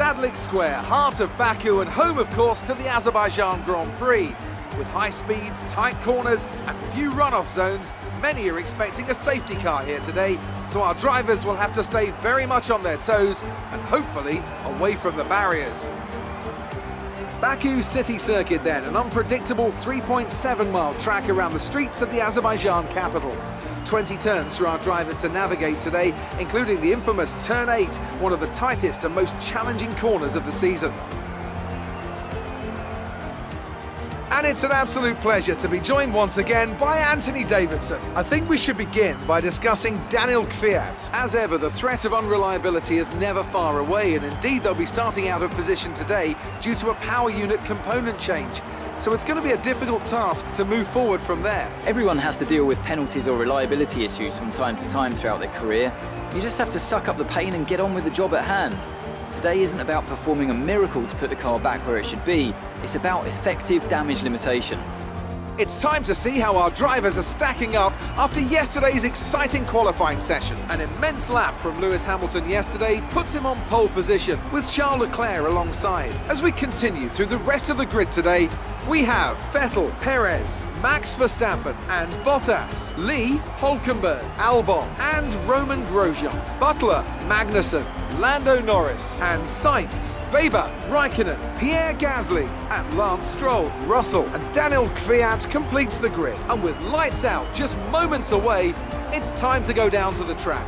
Sadlik Square, heart of Baku and home, of course, to the Azerbaijan Grand Prix. With high speeds, tight corners and few run-off zones, many are expecting a safety car here today, so our drivers will have to stay very much on their toes and hopefully away from the barriers. Baku City Circuit then, an unpredictable 3.7-mile track around the streets of the Azerbaijan capital. 20 turns for our drivers to navigate today, including the infamous Turn 8, one of the tightest and most challenging corners of the season. And it's an absolute pleasure to be joined once again by Anthony Davidson. I think we should begin by discussing Daniil Kvyat. As ever, the threat of unreliability is never far away, and indeed they'll be starting out of position today due to a power unit component change. So it's going to be a difficult task to move forward from there. Everyone has to deal with penalties or reliability issues from time to time throughout their career. You just have to suck up the pain and get on with the job at hand. Today isn't about performing a miracle to put the car back where it should be, it's about effective damage limitation. It's time to see how our drivers are stacking up after yesterday's exciting qualifying session. An immense lap from Lewis Hamilton yesterday puts him on pole position, with Charles Leclerc alongside. As we continue through the rest of the grid today, we have Vettel, Perez, Max Verstappen and Bottas, Lee, Hülkenberg, Albon and Roman Grosjean, Butler, Magnussen, Lando Norris and Sainz, Weber, Raikkonen, Pierre Gasly and Lance Stroll. Russell and Daniil Kvyat completes the grid, and with lights out just moments away, it's time to go down to the track.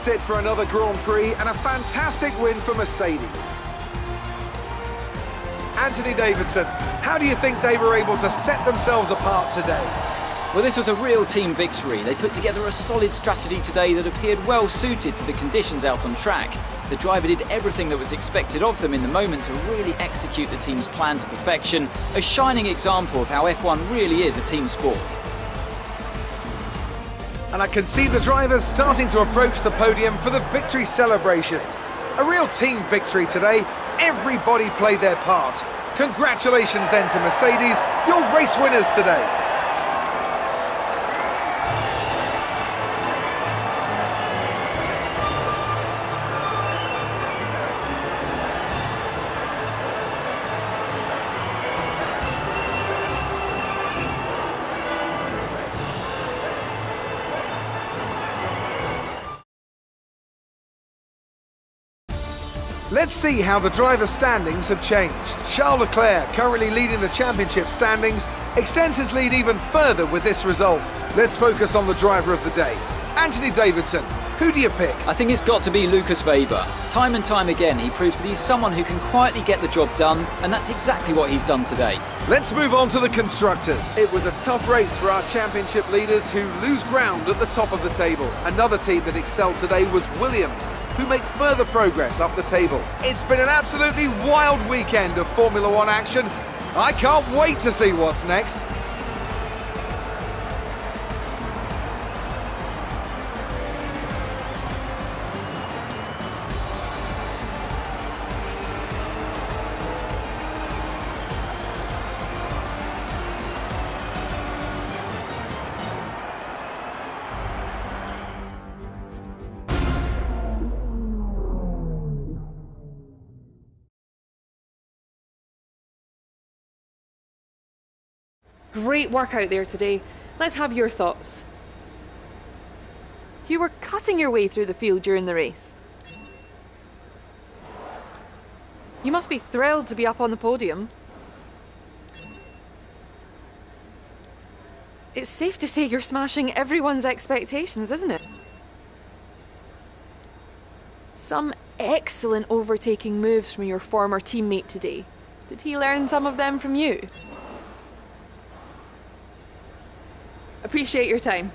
That's it for another Grand Prix and a fantastic win for Mercedes. Anthony Davidson, how do you think they were able to set themselves apart today? Well, this was a real team victory. They put together a solid strategy today that appeared well suited to the conditions out on track. The driver did everything that was expected of them in the moment to really execute the team's plan to perfection, a shining example of how F1 really is a team sport. And I can see the drivers starting to approach the podium for the victory celebrations. A real team victory today. Everybody played their part. Congratulations then to Mercedes, your race winners today. Let's see how the driver standings have changed. Charles Leclerc, currently leading the championship standings, extends his lead even further with this result. Let's focus on the driver of the day. Anthony Davidson, who do you pick? I think it's got to be Lucas Weber. Time and time again, he proves that he's someone who can quietly get the job done, and that's exactly what he's done today. Let's move on to the constructors. It was a tough race for our championship leaders who lose ground at the top of the table. Another team that excelled today was Williams, who make further progress up the table. It's been an absolutely wild weekend of Formula One action. I can't wait to see what's next. Great work out there today. Let's have your thoughts. You were cutting your way through the field during the race. You must be thrilled to be up on the podium. It's safe to say you're smashing everyone's expectations, isn't it? Some excellent overtaking moves from your former teammate today. Did he learn some of them from you? Appreciate your time.